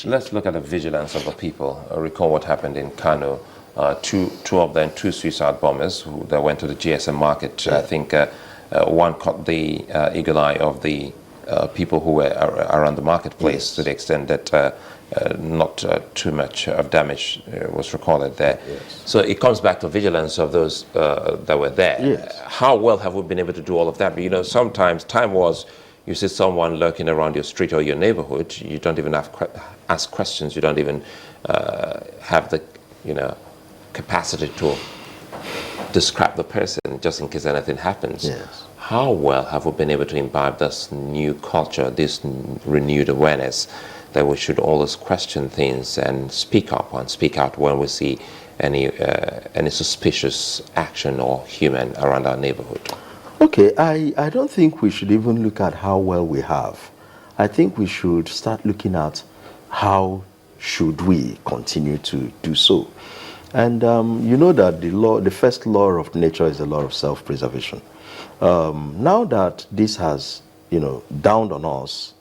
Let's look at the vigilance of the people. Recall what happened in Kano. Two of them, two suicide bombers that went to the GSM market. Yeah. I think one caught the eagle eye of the people who were around the marketplace, yes, to the extent that not too much of damage was recorded there. Yes. So it comes back to vigilance of those that were there. Yes. How well have we been able to do all of that? But, you know, sometimes time was, you see someone lurking around your street or your neighborhood, you don't even ask questions, you don't even have the, you know, capacity to describe the person just in case anything happens. Yes. How well have we been able to imbibe this new culture, this renewed awareness that we should always question things and speak up and speak out when we see any suspicious action or human around our neighborhood? Okay, I don't think we should even look at how well we have. I think we should start looking at how should we continue to do so. And you know that the first law of nature is the law of self-preservation. Now that this has, you know, dawned on us,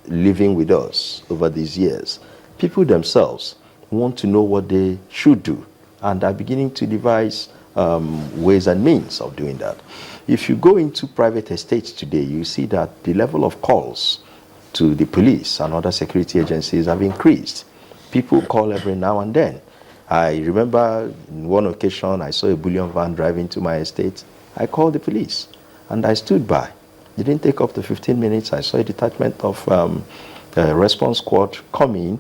living with us over these years, people themselves want to know what they should do and are beginning to devise ways and means of doing that. If you go into private estates today, you see that the level of calls to the police and other security agencies have increased. People call every now and then. I remember in one occasion I saw a bullion van driving to my estate. I called the police and I stood by. It didn't take up to 15 minutes. I saw a detachment of a response squad come in,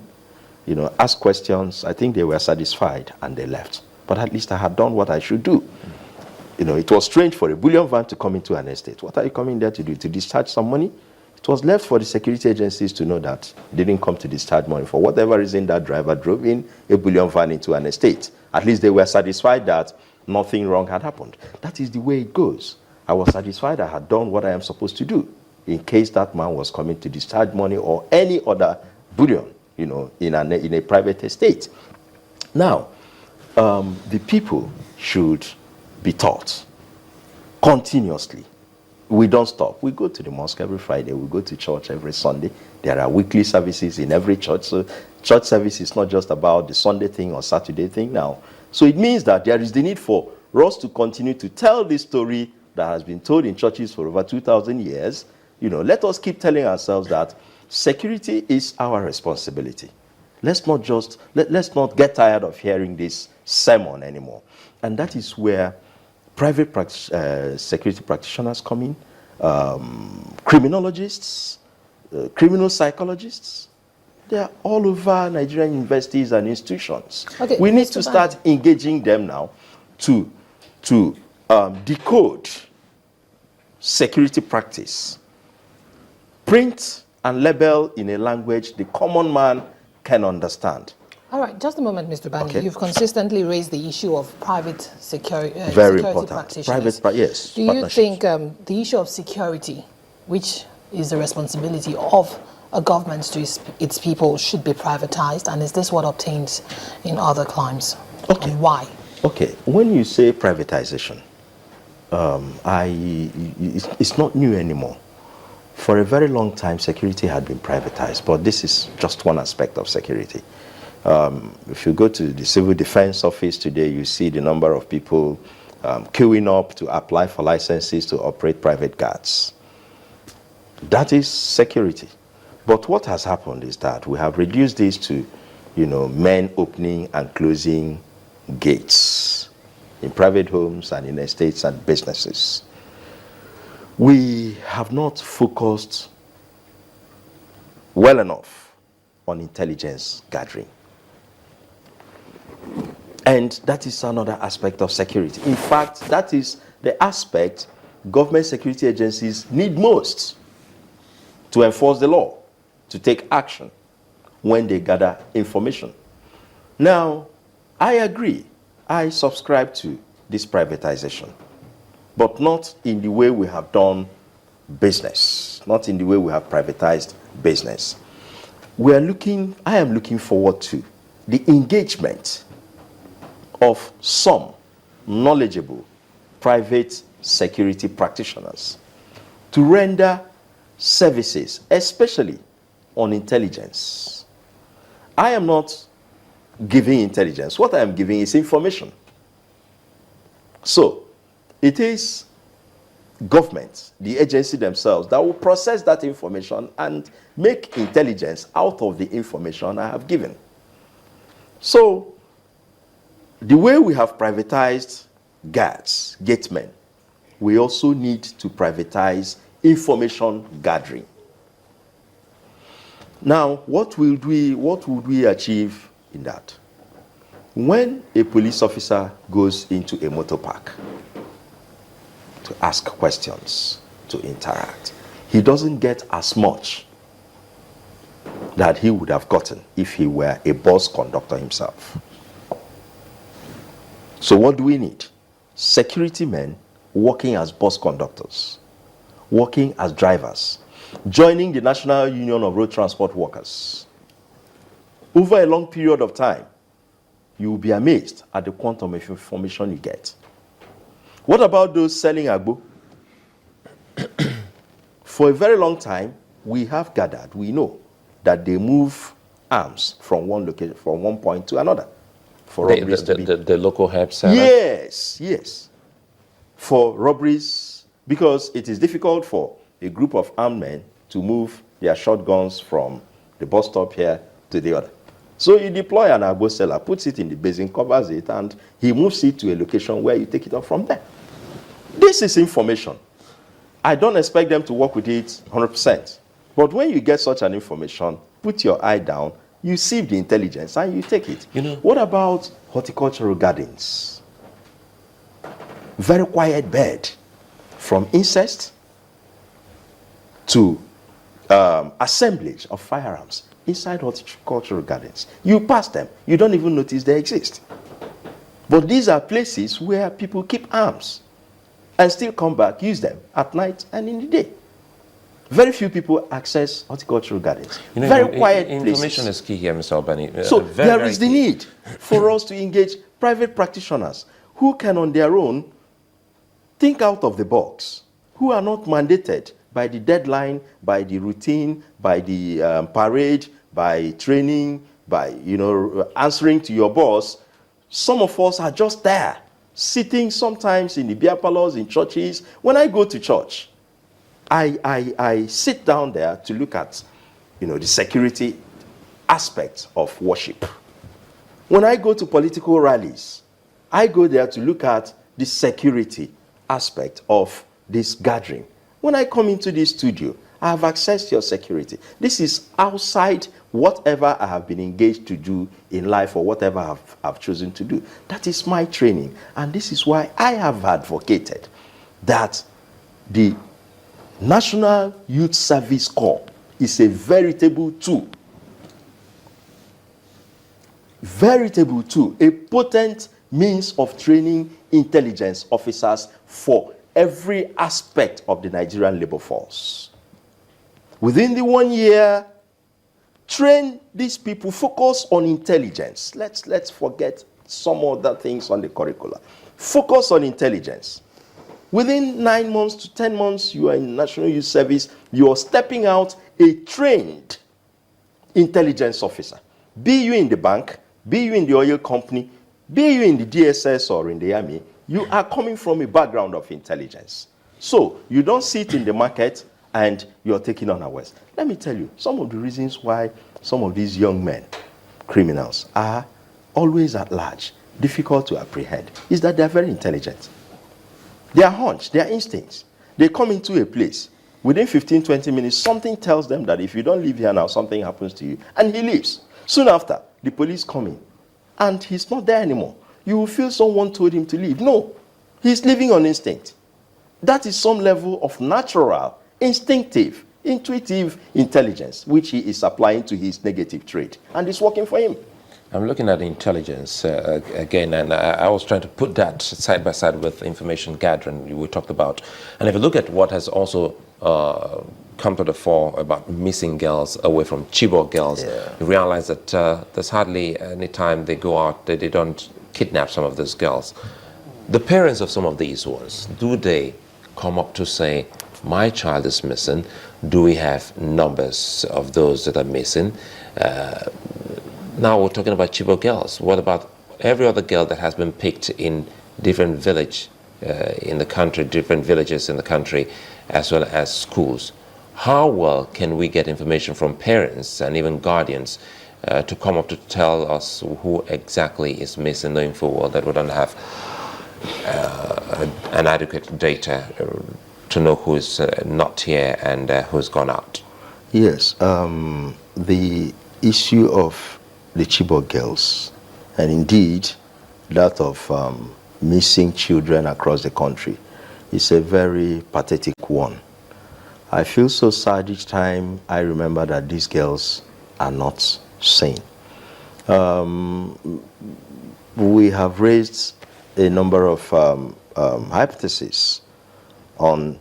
you know, ask questions. I think they were satisfied and they left. But at least I had done what I should do. You know, it was strange for a bullion van to come into an estate. What are you coming there to do? To discharge some money? It was left for the security agencies to know that they didn't come to discharge money. For whatever reason, that driver drove in a bullion van into an estate. At least they were satisfied that nothing wrong had happened. That is the way it goes. I was satisfied I had done what I am supposed to do in case that man was coming to discharge money or any other bullion, you know, in a private estate. Now, the people should be taught continuously. We don't stop. We go to the mosque every Friday. We go to church every Sunday. There are weekly services in every church. So church service is not just about the Sunday thing or Saturday thing now. So it means that there is the need for us to continue to tell this story that has been told in churches for over 2,000 years. You know, let us keep telling ourselves that security is our responsibility. Let's not get tired of hearing this sermon anymore. And that is where private security practitioners come in, criminologists, criminal psychologists. They are all over Nigerian universities and institutions. Okay, we need to start engaging them now to decode security practice, print and label in a language the common man can understand. All right, just a moment, Mr. Ubani. Okay. You've consistently raised the issue of private security practitioners. Yes. Do you think the issue of security, which is the responsibility of a government to its people, should be privatized? And is this what obtains in other crimes? Okay. And why? Okay. When you say privatization, it's not new anymore. For a very long time, security had been privatized, but this is just one aspect of security. If you go to the Civil Defense Office today, you see the number of people queuing up to apply for licenses to operate private guards. That is security. But what has happened is that we have reduced this to, you know, men opening and closing gates in private homes and in estates and businesses. We have not focused well enough on intelligence gathering. And that is another aspect of security. In fact, that is the aspect government security agencies need most to enforce the law, to take action when they gather information. Now, I agree. I subscribe to this privatization, but not in the way we have done business, not in the way we have privatized business. I am looking forward to the engagement of some knowledgeable private security practitioners to render services, especially on intelligence, I am not giving intelligence. What I am giving is information. So, it is government, the agency themselves, that will process that information and make intelligence out of the information I have given. So, the way we have privatized guards, gatemen, we also need to privatize information gathering. Now, what would we achieve in that? When a police officer goes into a motor park to ask questions, to interact, he doesn't get as much that he would have gotten if he were a bus conductor himself. So what do we need? Security men working as bus conductors, working as drivers, joining the National Union of Road Transport Workers. Over a long period of time, you will be amazed at the quantum of information you get. What about those selling agbo? For a very long time, we have gathered, we know that they move arms from one location, from one point to another. For robberies the local help center? Yes, yes. For robberies, because it is difficult for a group of armed men to move their shotguns from the bus stop here to the other. So you deploy an agbo seller, puts it in the basin, covers it, and he moves it to a location where you take it up from there. This is information. I don't expect them to work with it 100%. But when you get such an information, put your eye down, you sieve the intelligence, and you take it. You know, what about horticultural gardens? Very quiet bed. From incest to assemblage of firearms inside horticultural gardens. You pass them, you don't even notice they exist. But these are places where people keep arms and still come back, use them at night and in the day. Very few people access horticultural gardens. You know, very quiet information places. is key here, Mr. Ubani. So there is the need for us to engage private practitioners who can on their own think out of the box, who are not mandated by the deadline, by the routine, by the parade, by training, by answering to your boss. Some of us are just there, sitting sometimes in the beer parlors, in churches. When I go to church, I sit down there to look at the security aspect of worship. When I go to political rallies, I go there to look at the security aspect of this gathering. When I come into this studio, I have access to your security. This is outside whatever I have been engaged to do in life or whatever I've chosen to do. That is my training. And this is why I have advocated that the National Youth Service Corps is a veritable tool. Veritable tool, a potent means of training intelligence officers for every aspect of the Nigerian labor force. Within the 1 year, train these people, focus on intelligence. Let's forget some other things on the curricula. Focus on intelligence. Within 9 months to 10 months, you are in National Youth Service, you are stepping out a trained intelligence officer. Be you in the bank, be you in the oil company, be you in the DSS or in the army, you are coming from a background of intelligence. So you don't sit in the market and you're taking unawares. Let me tell you, some of the reasons why some of these young men, criminals, are always at large, difficult to apprehend, is that they're very intelligent. Their hunch, their instincts, they come into a place, within 15, 20 minutes, something tells them that if you don't leave here now, something happens to you. And he leaves. Soon after, the police come in, and he's not there anymore. You will feel someone told him to leave. No, he's living on instinct. That is some level of natural, instinctive, intuitive intelligence, which he is applying to his negative trait. And it's working for him. I'm looking at intelligence again, and I was trying to put that side by side with information gathering we talked about. And if you look at what has also come to the fore about missing girls away from Chibok girls, you realize that there's hardly any time they go out that they don't kidnap some of those girls. The parents of some of these ones, do they come up to say, my child is missing? Do we have numbers of those that are missing? Now we're talking about Chibok girls. What about every other girl that has been picked in different village in the country, different villages in the country, as well as schools? How well can we get information from parents and even guardians to come up to tell us who exactly is missing, knowing full well that we don't have an adequate data to know who is not here and who's gone out? Yes, the issue of the Chibok girls, and indeed that of missing children across the country, is a very pathetic one. I feel so sad each time I remember that these girls are not sane. We have raised a number of hypotheses on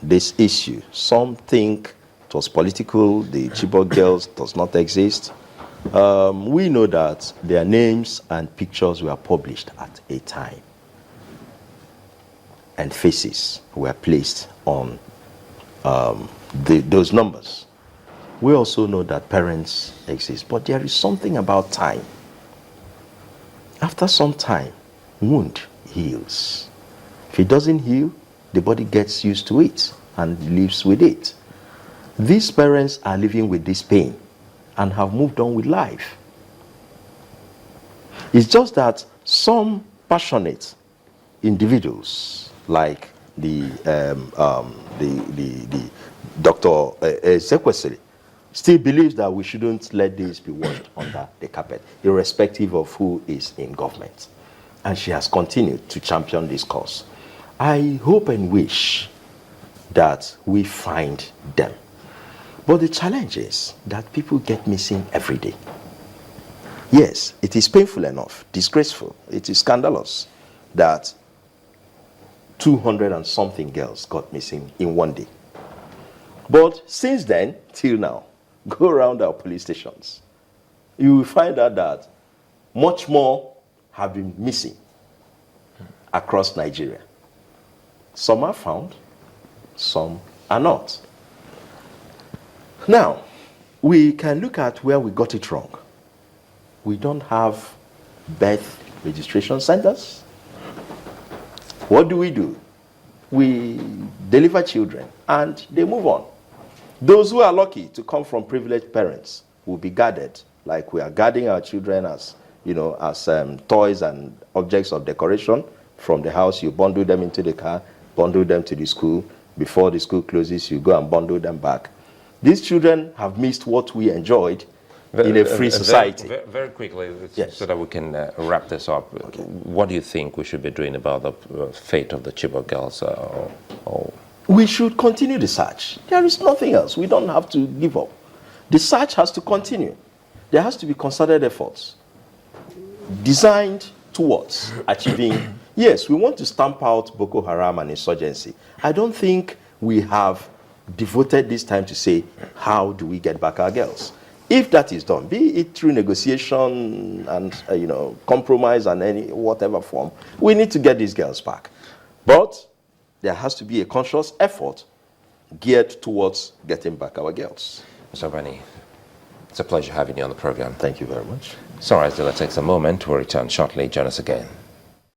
this issue. Some think it was political, the Chibok girls does not exist. We know that their names and pictures were published at a time, and faces were placed on those numbers. We also know that parents exist, but there is something about time. After some time, wound heals. If it doesn't heal, the body gets used to it and lives with it. These parents are living with this pain and have moved on with life. It's just that some passionate individuals, like the Dr. Sekwesili, still believes that we shouldn't let this be washed under the carpet, irrespective of who is in government. And she has continued to champion this cause. I hope and wish that we find them. But the challenge is that people get missing every day. Yes, it is painful enough, disgraceful, it is scandalous that 200 and something girls got missing in one day. But since then, till now, go around our police stations, you will find out that much more have been missing across Nigeria. Some are found, some are not. Now, we can look at where we got it wrong. We don't have birth registration centers. What do? We deliver children and they move on. Those who are lucky to come from privileged parents will be guarded, like we are guarding our children as, as toys and objects of decoration. From the house, you bundle them into the car, bundle them to the school. Before the school closes, you go and bundle them back. These children have missed what we enjoyed in a free society. Very quickly, yes, so that we can wrap this up. Okay. What do you think we should be doing about the fate of the Chibok girls? We should continue the search. There is nothing else. We don't have to give up. The search has to continue. There has to be concerted efforts designed towards achieving. Yes, we want to stamp out Boko Haram and insurgency. I don't think we have devoted this time to say, how do we get back our girls? If that is done, be it through negotiation and compromise and any whatever form, we need to get these girls back. But there has to be a conscious effort geared towards getting back our girls. Mr. Ubani, it's a pleasure having you on the program. Thank you very much. So, all right, so let's take a moment. We'll return shortly. Join us again.